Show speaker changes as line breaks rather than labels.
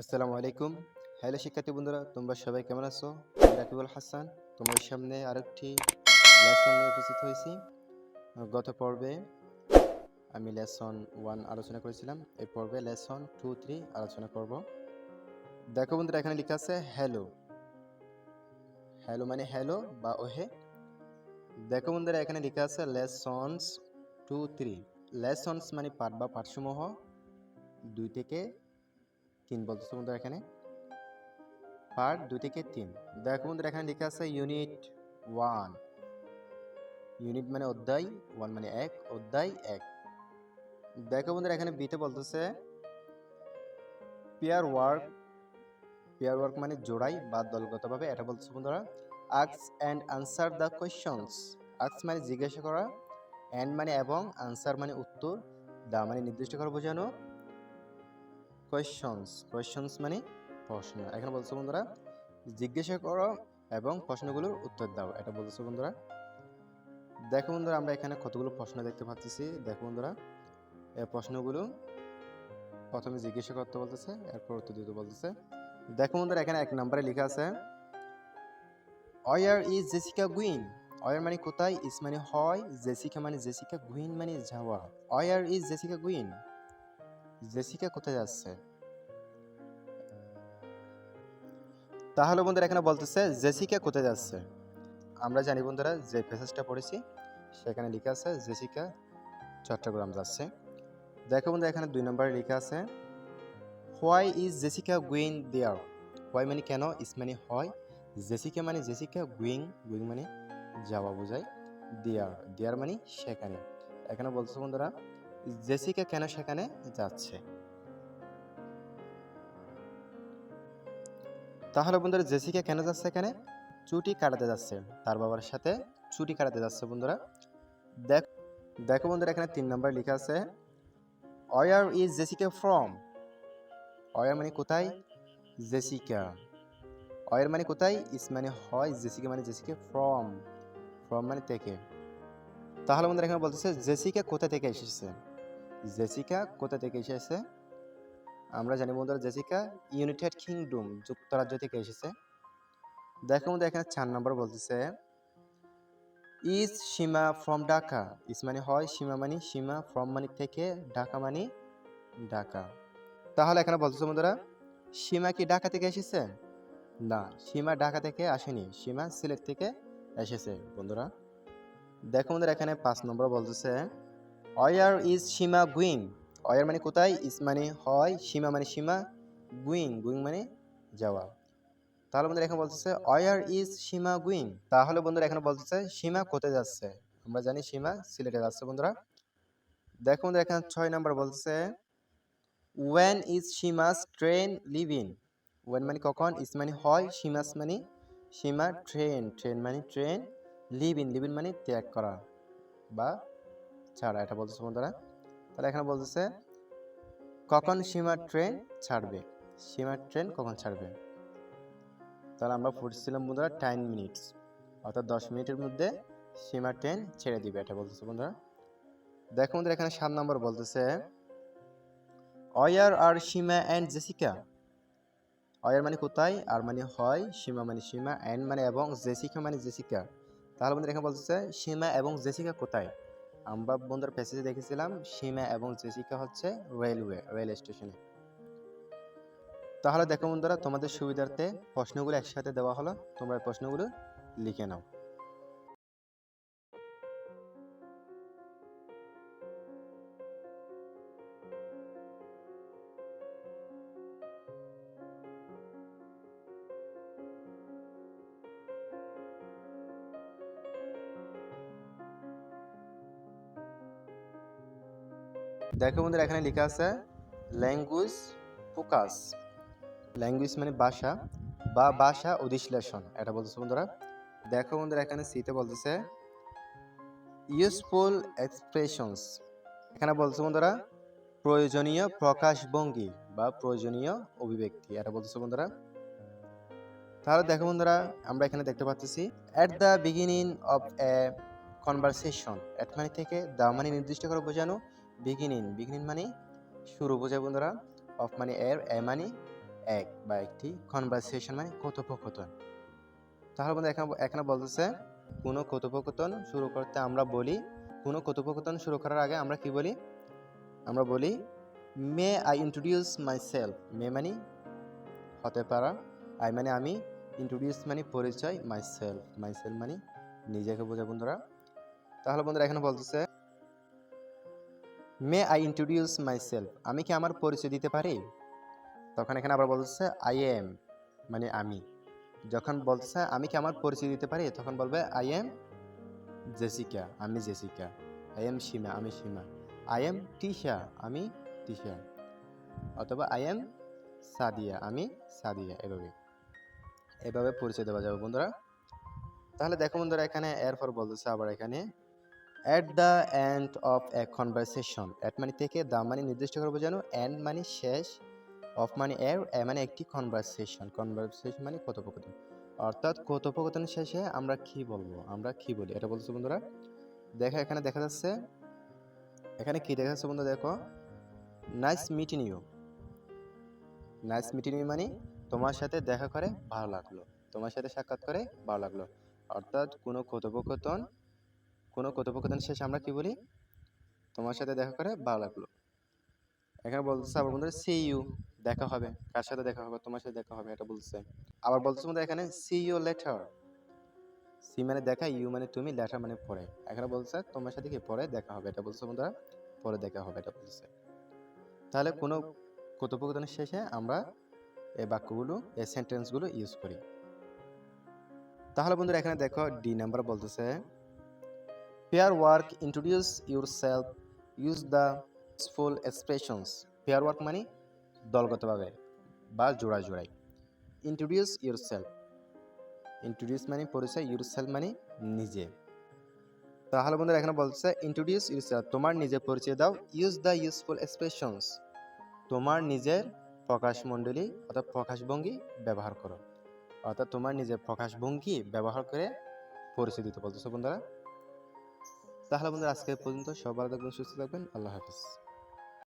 আসসালামু আলাইকুম। হ্যালো শিক্ষার্থী বন্ধুরা, তোমরা সবাই কেমন আছো? আমি রাকিবুল হাসান তোমাদের সামনে আরেকটি লেসন নিয়ে উপস্থিত হয়েছি। গত পর্বে আমি লেসন 1 আলোচনা করেছিলাম। এই পর্বে লেসন 2, 3 আলোচনা করব। দেখো বন্ধুরা, এখানে লেখা আছে হ্যালো। হ্যালো মানে হ্যালো বা ওহে। দেখো বন্ধুরা, এখানে লেখা আছে লেসনস 2, 3। লেসনস মানে পাঠ বা পাঠসমূহ 2 থেকে 3 বলতেছে বন্ধুরা। এখানে পার্ট 2 থেকে 3। দেখো বন্ধুরা, এখানে লেখা আছে ইউনিট 1। ইউনিট মানে অধ্যায়, 1 মানে 1, অধ্যায় 1। দেখো বন্ধুরা, এখানে বিতে বলতেছে পেয়ার ওয়ার্ক। পেয়ার ওয়ার্ক মানে জোড়াই বা দলগতভাবে, এটা বলতেছে বন্ধুরা। Ask and answer the questions. Ask মানে জিজ্ঞাসা করা, অ্যান্ড মানে এবং, আনসার মানে উত্তর, দা মানে নির্দিষ্ট করে বোঝানো, কোয়েশ্চনস। কোয়েশ্চনস মানে প্রশ্ন। এখানে বলছে বন্ধুরা জিজ্ঞাসা করো এবং প্রশ্নগুলোর উত্তর দাও, এটা বলতেছে বন্ধুরা। দেখো বন্ধুরা, আমরা এখানে কতগুলো প্রশ্ন দেখতে পাচ্ছি। দেখো বন্ধুরা, এই প্রশ্নগুলো প্রথমে জিজ্ঞাসা করতে বলতেছে, এরপর উত্তর দিতে বলতেছে। দেখো বন্ধুরা, এখানে 1 নম্বরে লেখা আছে where is Jessica Guin. War মানে কোথায়, ইজ মানে হয়, জেসিকা মানে জেসিকা, গুইন মানে যাওয়া। War is Jessica Guin, Jessica কোথায় যাচ্ছে। তাহলে বন্ধুরা, এখানে বলতেছে জেসিকা কোথায় যাচ্ছে। আমরা জানি বন্ধুরা, যে প্যাসেজটা পড়েছি সেখানে লেখা আছে জেসিকা চট্টগ্রাম যাচ্ছে। দেখো বন্ধুরা, এখানে 2 নম্বরে লেখা আছে why is Jessica going there. Why মানে কেন, ইজ মানে হয়, জেসিকা মানে জেসিকা, গুইং গুইং মানে যাওয়া বোঝায়, দেয়ার দেয়ার মানে সেখানে। এখানে বলছে বন্ধুরা জেসিকা কেন সেখানে যাচ্ছে। তাহলে বন্ধুরা, জেসিকা কেন যাচ্ছে এখানে, ছুটি কাটাতে যাচ্ছে, তার বাবার সাথে ছুটি কাটাতে যাচ্ছে বন্ধুরা। দেখো বন্ধুরা, এখানে 3 নম্বর লেখা আছে where is Jessica from. Where মানে কোথায়, জেসিকা। ওয়ার মানে কোথায়, ইজ মানে হয়, জেসিকা মানে জেসিকা, ফ্রম ফ্রম মানে থেকে। তাহলে বন্ধুরা, এখানে বলতেছে জেসিকা কোথা থেকে এসেছে। জেসিকা কোথা থেকে এসেছে, আমরা জানি বন্ধুরা জেসিকা ইউনাইটেড কিংডম, যুক্তরাজ্য থেকে এসেছে। দেখো বন্ধুরা, এখানে 4 নম্বর বলতেছে is Sima from Dhaka. Is মানে হয়, সীমা মানে সীমা, ফ্রম মানে থেকে, ঢাকা মানে ঢাকা। তাহলে এখানে বলতেছে বন্ধুরা সীমা কি ঢাকা থেকে এসেছে, না, সীমা ঢাকা থেকে আসেনি, সীমা সিলেট থেকে এসেছে বন্ধুরা। দেখো বন্ধুরা, এখানে 5 নম্বর বলতেছে where is Sima going. Where মানে কোথায়, ইজ মানে হয়, সীমা মানে সীমা, গুইং গুইং মানে যাওয়া। তাহলে বন্ধুরা, এখানে বলতেছে ওয়ার ইজ সীমা গুইং। তাহলে বন্ধুরা, এখানে বলতেছে সীমা কোথায় যাচ্ছে, আমরা জানি সীমা সিলেটে যাচ্ছে বন্ধুরা। দেখো বন্ধুরা, এখানে 6 নম্বর বলতেছে when is Seema's train leaving. When মানে কখন, ইজ মানে হয়, সীমাস মানে সীমা, ট্রেন ট্রেন মানে ট্রেন, লিভিং লিভিং মানে ত্যাগ করা বা ছাড়া, এটা বলতেছে বন্ধুরা। তাহলে এখানে বলতেছে কখন সীমা ট্রেন ছাড়বে, সীমা ট্রেন কখন ছাড়বে। তাহলে আমরা পড়ছিলাম বন্ধুরা 10 মিনিটস, অর্থাৎ 10 মিনিটের মধ্যে সীমা ট্রেন ছেড়ে দিবে, এটা বলতেছে বন্ধুরা। দেখো বন্ধুরা, এখানে 7 নম্বর বলতেছে where are Sima and Jessica. Where মানে কোথায়, আর মানে হয়, সীমা মানে সীমা, অ্যান্ড মানে এবং, জেসিকা মানে জেসিকা। তাহলে বন্ধুরা, এখানে বলতেছে সীমা এবং জেসিকা কোথায়। আমরা বন্ধুরা প্যাসেজে দেখেছিলাম সীমা এবং জেসিকা হচ্ছে রেল স্টেশনে। তাহলে দেখো বন্ধুরা, তোমাদের সুবিধার্থে প্রশ্নগুলো একসাথে দেওয়া হলো, তোমরা প্রশ্নগুলো লিখে নাও। দেখো বন্ধুরা, এখানে লেখা আছে ল্যাঙ্গুয়েজ ফোকাস। ল্যাঙ্গুয়েজ মানে ভাষা বা ভাষা অধিশ্লেষণ, এটা বলতেছে বন্ধুরা। দেখো বন্ধুরা, এখানে সিতে বলতেছে ইউজফুল এক্সপ্রেশনস। এখানে বলতেছে বন্ধুরা প্রয়োজনীয় প্রকাশভঙ্গি বা প্রয়োজনীয় অভিব্যক্তি, এটা বলতেছে বন্ধুরা। তাহলে দেখো বন্ধুরা, আমরা এখানে দেখতে পাচ্ছি at the beginning of a conversation. At মানে থেকে, দা মানে নির্দিষ্ট করে বোঝানো, বিগিনিং বিগিনিং মানে শুরু বোঝায় বন্ধুরা, অফ মানে এর, এ মানে এক বা একটি, কনভারসেশন মানে কথোপকথন। তাহলে বন্ধু এখানে বলতেছে কোনো কথোপকথন শুরু করতে আমরা বলি, কোনো কথোপকথন শুরু করার আগে আমরা কি বলি? আমরা বলি may I introduce myself. May মানে হতে পারা, আই মানে আমি, ইন্ট্রোডিউস মানে পরিচয়, মাই সেলফ মানে নিজেকে বোঝা বন্ধুরা। তাহলে বন্ধুরা এখানে বলতেছে মে আই ইন্ট্রোডিউস মাই সেলফ, আমি কি আমার পরিচয় দিতে পারি? তখন এখানে আবার বলতেছে আই এম মানে আমি। যখন বলতেছে আমি কি আমার পরিচয় দিতে পারি, তখন বলবে আই এম জেসিকা, আমি জেসিকা। আই এম সীমা, আমি সীমা। আই এম টিশা, আমি টিশা। অথবা আই এম সাদিয়া, আমি সাদিয়া। এভাবে পরিচয় দেওয়া যাবে বন্ধুরা। তাহলে দেখো বন্ধুরা এখানে এরপর বলতেছে আবার এখানে at the end of a conversation, at মানে থেকে, the মানে নির্দিষ্ট করে বোঝানো, and মানে শেষ, of মানে এর, a মানে একটি, conversation মানে কথোপকথন। অর্থাৎ কথোপকথনের শেষে আমরা কি বলবো, আমরা কি বলি, এটা বলছে বন্ধুরা। দেখো এখানে দেখা যাচ্ছে, এখানে কি দেখা যাচ্ছে বন্ধু, দেখো nice meeting you. Nice meeting you মানে তোমার সাথে দেখা করে ভালো লাগলো, তোমার সাথে সাক্ষাৎ করে ভালো লাগলো। অর্থাৎ কোনো কথোপকথন শেষে আমরা কি বলি? তোমার সাথে দেখা করে ভালো লাগলো। এখানে বলতেছে আবার বন্ধুরা সি ইউ, দেখা হবে। কার সাথে দেখা হবে? তোমার সাথে দেখা হবে, এটা বলছে। আবার বলতেছে বন্ধুরা এখানে সি ইউ লেটার। সি মানে দেখা, ইউ মানে তুমি, লেটার মানে পরে। এখানে বলছে তোমার সাথে কি পরে দেখা হবে, এটা বলছে বন্ধুরা, পরে দেখা হবে, এটা বলছে। তাহলে কোনো কথোপকথনের শেষে আমরা এই বাক্যগুলো, এই সেন্টেন্সগুলো ইউজ করি। তাহলে বন্ধুরা এখানে দেখো ডি নাম্বার বলতেছে pair work, introduce yourself, use the full expressions. Pair work মানে দলগতভাবে বা জোড়ায় জোড়ায়। ইন্ট্রোডিউস ইউরসেলফ, ইন্ট্রোডিউস মানে পরিচয়, ইউরসেলফ মানে নিজে। তাহলে বন্ধুরা এখানে বলছে ইন্ট্রোডিউস ইউরসেলফ, তোমার নিজের পরিচয় দাও। ইউজ দ্য ইউজফুল এক্সপ্রেশনস, তোমার নিজের প্রকাশমণ্ডলী অর্থাৎ প্রকাশভঙ্গি ব্যবহার করো। অর্থাৎ তোমার নিজের প্রকাশভঙ্গি ব্যবহার করে পরিচয় দিতে বলতেছে বন্ধুরা। তাহলে বন্ধুরা আজকে পর্যন্ত, সবার থাকবেন, সুস্থ থাকবেন, আল্লাহ হাফিজ।